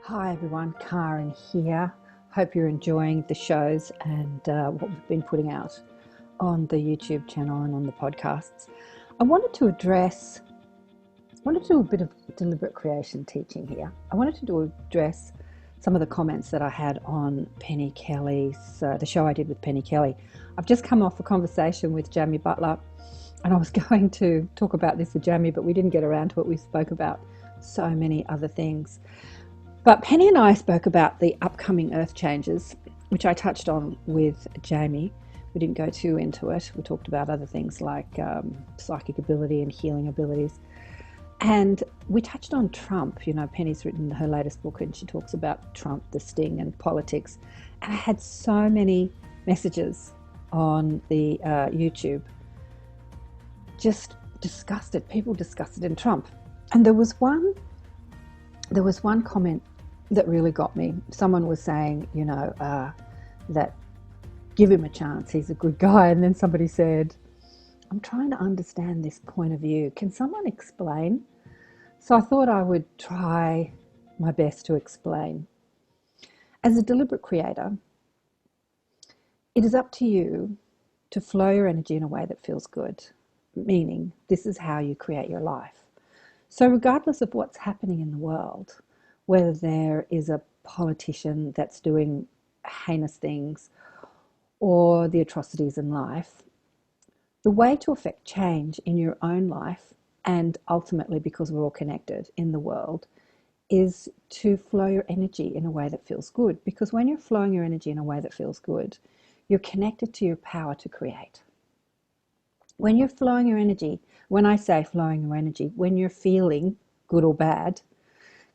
Hi everyone, Karen here. Hope you're enjoying the shows and what we've been putting out on the YouTube channel and on the podcasts. I wanted to do a bit of deliberate creation teaching here. I wanted to address some of the comments that I had on Penny Kelly's, the show I did with Penny Kelly. I've just come off a conversation with Jamie Butler and I was going to talk about this with Jamie, but we didn't get around to it. We spoke about so many other things. But Penny and I spoke about the upcoming earth changes, which I touched on with Jamie. We didn't go too into it. We talked about other things like psychic ability and healing abilities. And we touched on Trump. You know, Penny's written her latest book and she talks about Trump, the sting and politics. And I had so many messages on the YouTube just disgusted, people disgusted in Trump. And there was one comment that really got me. Someone was saying, that give him a chance, he's a good guy. And then somebody said, I'm trying to understand this point of view. Can someone explain? So I thought I would try my best to explain. As a deliberate creator, it is up to you to flow your energy in a way that feels good, meaning this is how you create your life. So regardless of what's happening in the world, whether there is a politician that's doing heinous things or the atrocities in life, the way to affect change in your own life, and ultimately because we're all connected in the world, is to flow your energy in a way that feels good. Because when you're flowing your energy in a way that feels good, you're connected to your power to create. When you're flowing your energy, when I say flowing your energy, when you're feeling good or bad,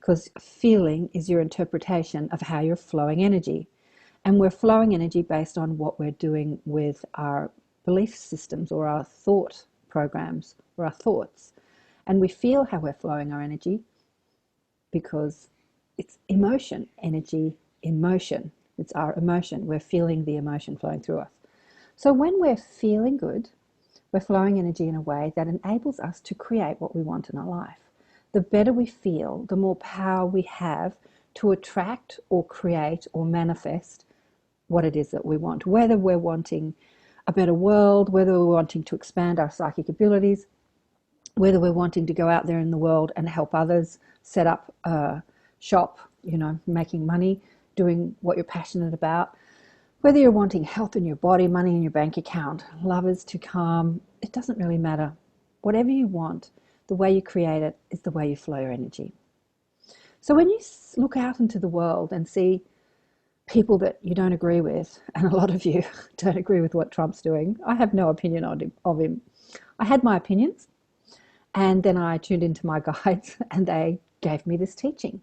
because feeling is your interpretation of how you're flowing energy. And we're flowing energy based on what we're doing with our belief systems or our thought programs or our thoughts. And we feel how we're flowing our energy because it's emotion, energy in motion. It's our emotion. We're feeling the emotion flowing through us. So when we're feeling good, we're flowing energy in a way that enables us to create what we want in our life. The better we feel, the more power we have to attract or create or manifest what it is that we want. Whether we're wanting a better world, whether we're wanting to expand our psychic abilities, whether we're wanting to go out there in the world and help others set up a shop, making money, doing what you're passionate about. Whether you're wanting health in your body, money in your bank account, lovers to come, it doesn't really matter. Whatever you want, the way you create it is the way you flow your energy. So when you look out into the world and see people that you don't agree with, and a lot of you don't agree with what Trump's doing, I have no opinion of him. I had my opinions, and then I tuned into my guides and they gave me this teaching.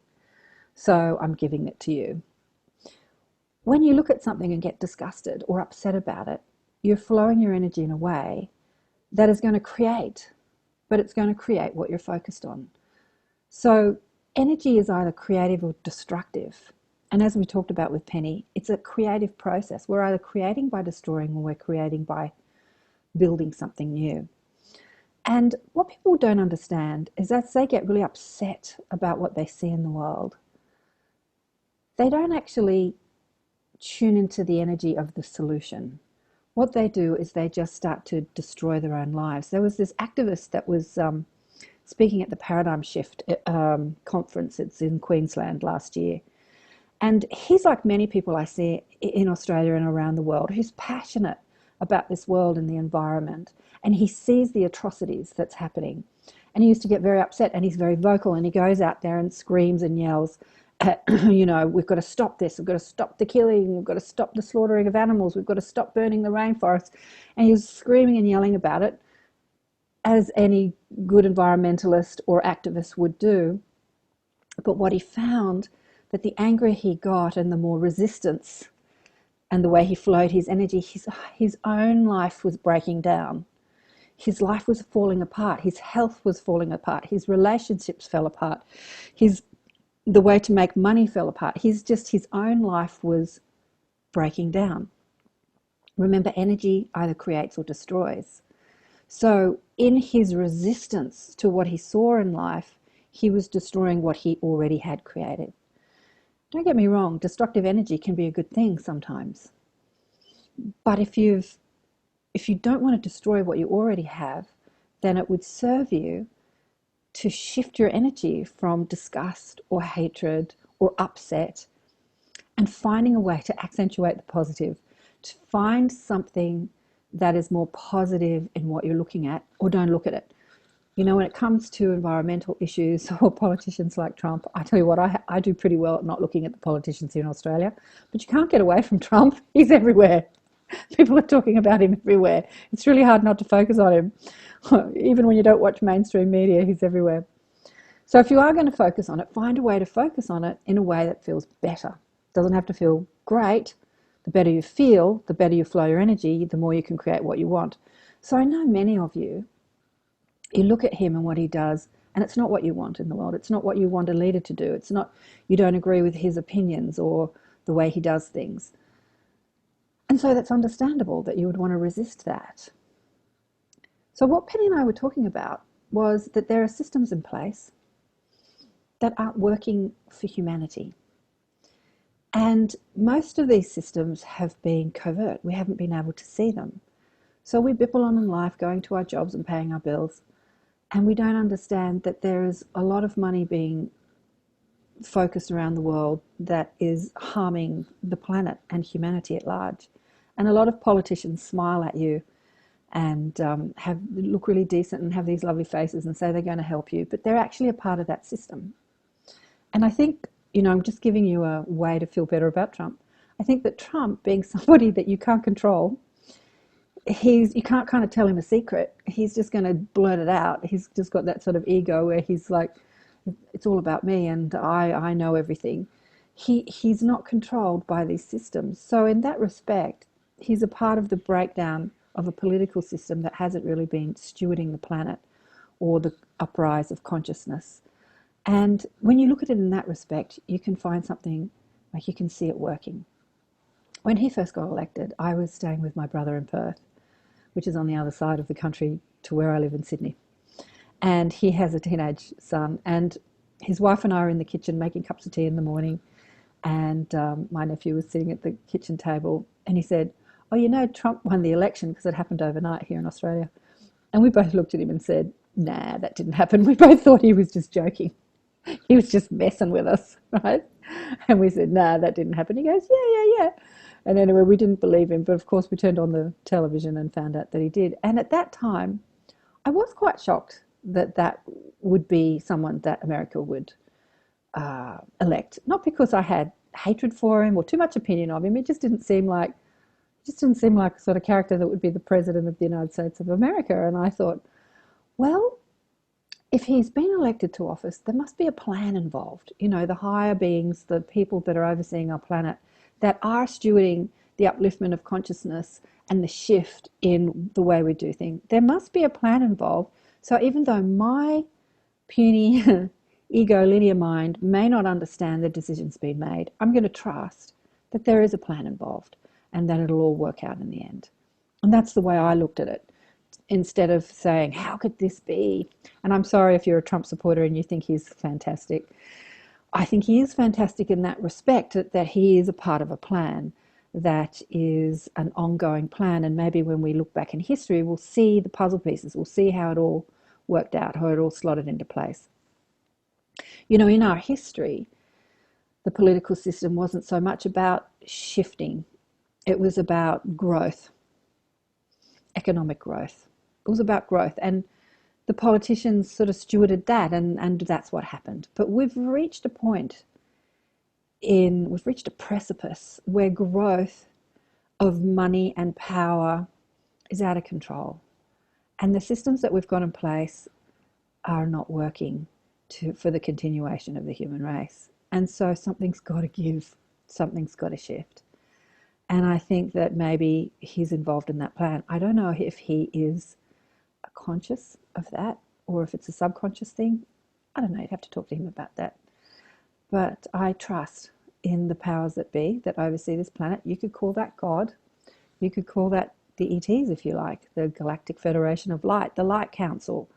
So I'm giving it to you. When you look at something and get disgusted or upset about it, you're flowing your energy in a way that is going to create, but it's going to create what you're focused on. So energy is either creative or destructive. And as we talked about with Penny, it's a creative process. We're either creating by destroying or we're creating by building something new. And what people don't understand is that they get really upset about what they see in the world. They don't actually tune into the energy of the solution. What they do is they just start to destroy their own lives. There was this activist that was speaking at the Paradigm Shift conference. It's in Queensland last year. And he's like many people I see in Australia and around the world who's passionate about this world and the environment. And he sees the atrocities that's happening. And he used to get very upset and he's very vocal and he goes out there and screams and yells, we've got to stop this, we've got to stop the killing, we've got to stop the slaughtering of animals, we've got to stop burning the rainforest. And he's screaming and yelling about it, as any good environmentalist or activist would do. But what he found, that the angrier he got and the more resistance and the way he flowed his energy, his own life was breaking down. His life was falling apart. His health was falling apart. His relationships fell apart. The way to make money fell apart. His own life was breaking down. Remember, energy either creates or destroys. So in his resistance to what he saw in life, he was destroying what he already had created. Don't get me wrong, destructive energy can be a good thing sometimes. But if you don't want to destroy what you already have, then it would serve you to shift your energy from disgust or hatred or upset and finding a way to accentuate the positive, to find something that is more positive in what you're looking at, or don't look at it. You know, when it comes to environmental issues or politicians like Trump, I tell you what, I do pretty well at not looking at the politicians here in Australia, but you can't get away from Trump. He's everywhere. People are talking about him everywhere. It's really hard not to focus on him. Even when you don't watch mainstream media, he's everywhere. So if you are going to focus on it, find a way to focus on it in a way that feels better. It doesn't have to feel great. The better you feel, the better you flow your energy, the more you can create what you want. So I know many of you, you look at him and what he does, and it's not what you want in the world. It's not what you want a leader to do. It's not, you don't agree with his opinions or the way he does things. And so that's understandable that you would want to resist that. So what Penny and I were talking about was that there are systems in place that aren't working for humanity. And most of these systems have been covert. We haven't been able to see them. So we bipple on in life, going to our jobs and paying our bills. And we don't understand that there is a lot of money being focused around the world that is harming the planet and humanity at large. And a lot of politicians smile at you and look really decent and have these lovely faces and say they're going to help you, but they're actually a part of that system. And I think, you know, I'm just giving you a way to feel better about Trump. I think that Trump, being somebody that you can't control, you can't kind of tell him a secret. He's just going to blurt it out. He's just got that sort of ego where he's like, it's all about me and I know everything. He's not controlled by these systems. So in that respect, he's a part of the breakdown of a political system that hasn't really been stewarding the planet or the uprise of consciousness. And when you look at it in that respect, you can find something, like you can see it working. When he first got elected, I was staying with my brother in Perth, which is on the other side of the country to where I live in Sydney. And he has a teenage son, and his wife and I are in the kitchen making cups of tea in the morning. And my nephew was sitting at the kitchen table, and he said, "Oh, you know, Trump won the election," because it happened overnight here in Australia. And we both looked at him and said, "Nah, that didn't happen." We both thought he was just joking. He was just messing with us, right? And we said, "Nah, that didn't happen." He goes, yeah. And anyway, we didn't believe him. But of course, we turned on the television and found out that he did. And at that time, I was quite shocked that that would be someone that America would elect. Not because I had hatred for him or too much opinion of him. It just didn't seem like a sort of character that would be the president of the United States of America. And I thought, well, if he's been elected to office, there must be a plan involved. You know, the higher beings, the people that are overseeing our planet, that are stewarding the upliftment of consciousness and the shift in the way we do things. There must be a plan involved. So even though my puny ego linear mind may not understand the decisions being made, I'm going to trust that there is a plan involved and that it'll all work out in the end. And that's the way I looked at it. Instead of saying, how could this be? And I'm sorry if you're a Trump supporter and you think he's fantastic. I think he is fantastic in that respect, that he is a part of a plan that is an ongoing plan. And maybe when we look back in history, we'll see the puzzle pieces. We'll see how it all worked out, how it all slotted into place. You know, in our history, the political system wasn't so much about shifting. It was about growth, economic growth. It was about growth, and the politicians sort of stewarded that, and that's what happened. But we've reached a precipice where growth of money and power is out of control. And the systems that we've got in place are not working for the continuation of the human race. And so something's got to give, something's got to shift. And I think that maybe he's involved in that plan. I don't know if he is conscious of that or if it's a subconscious thing. I don't know, you'd have to talk to him about that. But I trust in the powers that be that oversee this planet. You could call that God. You could call that the ETs, if you like, the Galactic Federation of Light, the Light Council.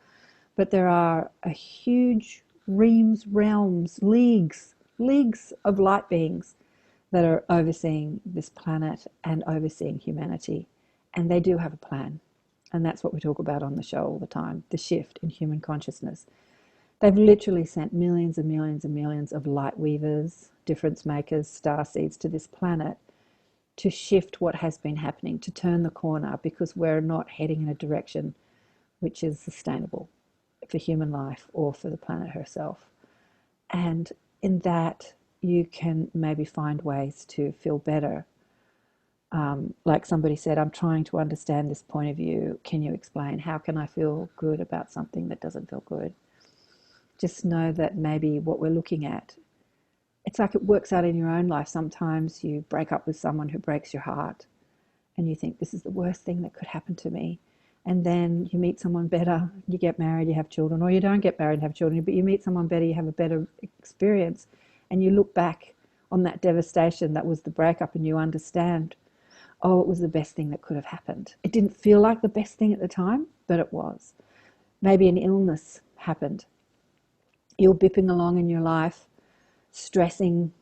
But there are a huge realms, leagues leagues of light beings that are overseeing this planet and overseeing humanity. And they do have a plan. And that's what we talk about on the show all the time, the shift in human consciousness. They've literally sent millions and millions and millions of light weavers, difference makers, star seeds to this planet to shift what has been happening, to turn the corner, because we're not heading in a direction which is sustainable for human life or for the planet herself. And in that, you can maybe find ways to feel better. Like somebody said, I'm trying to understand this point of view. Can you explain? How can I feel good about something that doesn't feel good? Just know that maybe what we're looking at, it's like it works out in your own life. Sometimes you break up with someone who breaks your heart and you think, this is the worst thing that could happen to me. And then you meet someone better, you get married, you have children, or you don't get married and have children, but you meet someone better, you have a better experience, and you look back on that devastation that was the breakup and you understand, oh, it was the best thing that could have happened. It didn't feel like the best thing at the time, but it was. Maybe an illness happened. You're bipping along in your life, stressing,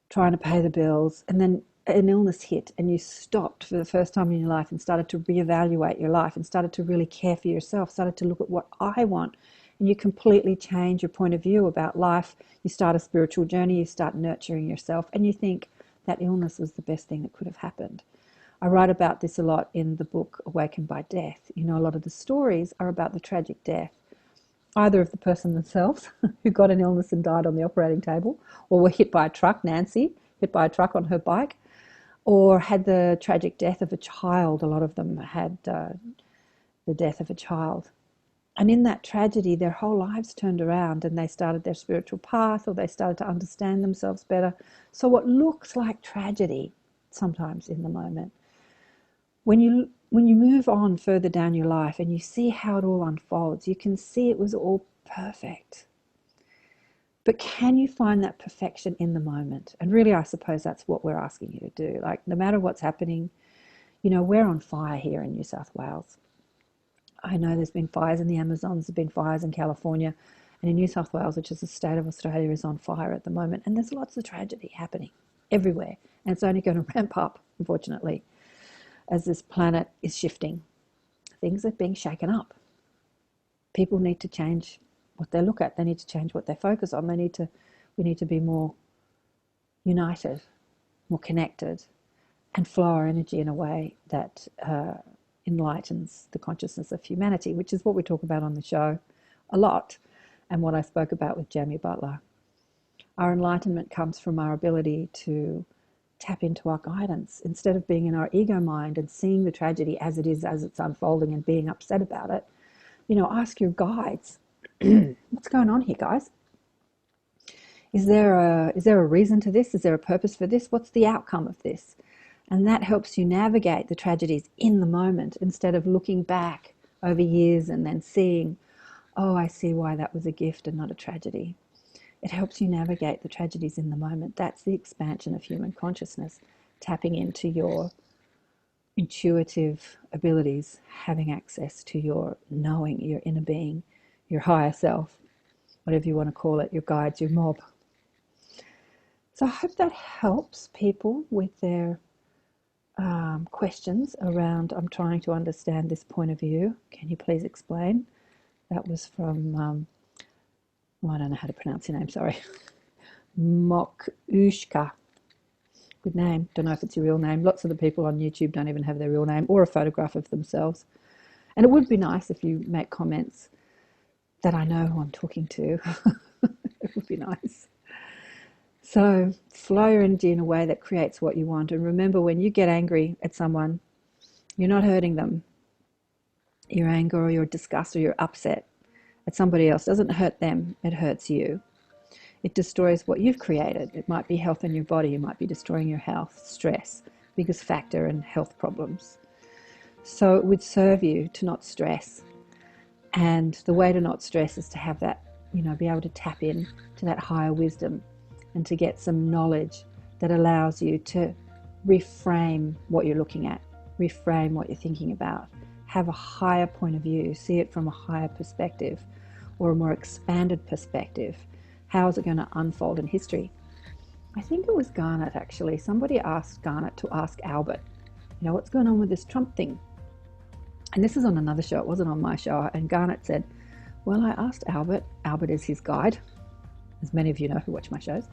trying to pay the bills, and then an illness hit and you stopped for the first time in your life and started to reevaluate your life and started to really care for yourself, started to look at what I want, and you completely change your point of view about life. You start a spiritual journey, you start nurturing yourself, and you think that illness was the best thing that could have happened. I write about this a lot in the book Awakened by Death. You know, a lot of the stories are about the tragic death, either of the person themselves who got an illness and died on the operating table, or were hit by a truck, Nancy, hit by a truck on her bike, or had the tragic death of a child. A lot of them had the death of a child. And in that tragedy, their whole lives turned around and they started their spiritual path, or they started to understand themselves better. So what looks like tragedy sometimes in the moment, when you move on further down your life and you see how it all unfolds, you can see it was all perfect. But can you find that perfection in the moment? And really, I suppose that's what we're asking you to do. Like, no matter what's happening, you know, we're on fire here in New South Wales. I know there's been fires in the Amazons, there's been fires in California, and in New South Wales, which is the state of Australia, is on fire at the moment. And there's lots of tragedy happening everywhere. And it's only going to ramp up, unfortunately, as this planet is shifting. Things are being shaken up. People need to change what they look at. They need to change what they focus on. We need to be more united, more connected, and flow our energy in a way that enlightens the consciousness of humanity, which is what we talk about on the show a lot, and what I spoke about with Jamie Butler. Our enlightenment comes from our ability to tap into our guidance instead of being in our ego mind and seeing the tragedy as it is, as it's unfolding, and being upset about it. You know, ask your guides, what's going on here, guys? Is there a reason to this? Is there a purpose for this? What's the outcome of this? And that helps you navigate the tragedies in the moment instead of looking back over years and then seeing, oh, I see why that was a gift and not a tragedy. It helps you navigate the tragedies in the moment. That's the expansion of human consciousness, tapping into your intuitive abilities, having access to your knowing, your inner being, your higher self, whatever you want to call it, your guides, your mob. So I hope that helps people with their questions around, I'm trying to understand this point of view. Can you please explain? That was from, I don't know how to pronounce your name, sorry. Mokushka. Good name. Don't know if it's your real name. Lots of the people on YouTube don't even have their real name or a photograph of themselves. And it would be nice if you make comments that I know who I'm talking to. It would be nice. So flow your energy in a way that creates what you want. And remember, when you get angry at someone, you're not hurting them. Your anger or your disgust or your upset at somebody else doesn't hurt them, it hurts you. It destroys what you've created. It might be health in your body. You might be destroying your health, stress, biggest factor in health problems. So it would serve you to not stress. And the way to not stress is to have that, you know, be able to tap in to that higher wisdom and to get some knowledge that allows you to reframe what you're looking at, reframe what you're thinking about, have a higher point of view, see it from a higher perspective or a more expanded perspective, How is it going to unfold in history? I think it was Garnet, actually. Somebody asked Garnet to ask Albert, what's going on with this Trump thing? And this is on another show. It wasn't on my show. And Garnet said, well, I asked Albert. Albert is his guide, as many of you know who watch my shows.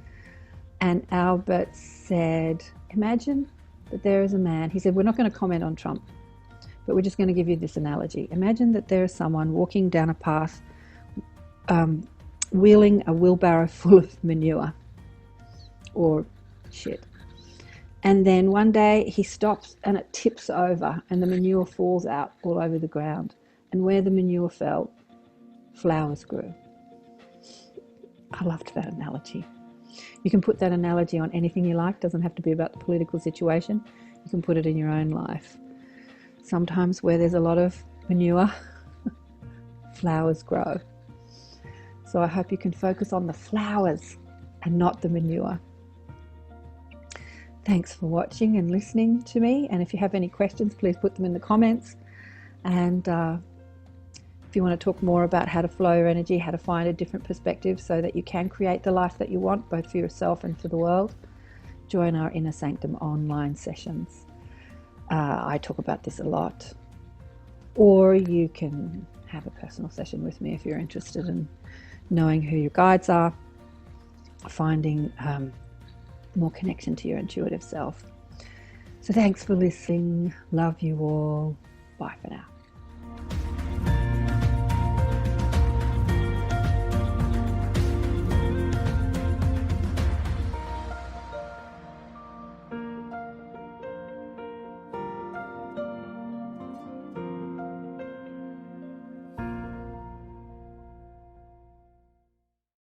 And Albert said, imagine that there is a man. He said, we're not going to comment on Trump, but we're just going to give you this analogy. Imagine that there is someone walking down a path, wheeling a wheelbarrow full of manure or shit. And then one day he stops and it tips over and the manure falls out all over the ground. And where the manure fell, flowers grew. I loved that analogy. You can put that analogy on anything you like. It doesn't have to be about the political situation. You can put it in your own life. Sometimes where there's a lot of manure, flowers grow. So I hope you can focus on the flowers and not the manure. Thanks for watching and listening to me. And if you have any questions, please put them in the comments. And if you want to talk more about how to flow your energy, how to find a different perspective so that you can create the life that you want, both for yourself and for the world, join our Inner Sanctum online sessions. I talk about this a lot. Or you can have a personal session with me if you're interested in knowing who your guides are, finding more connection to your intuitive self. So thanks for listening. Love you all. Bye for now.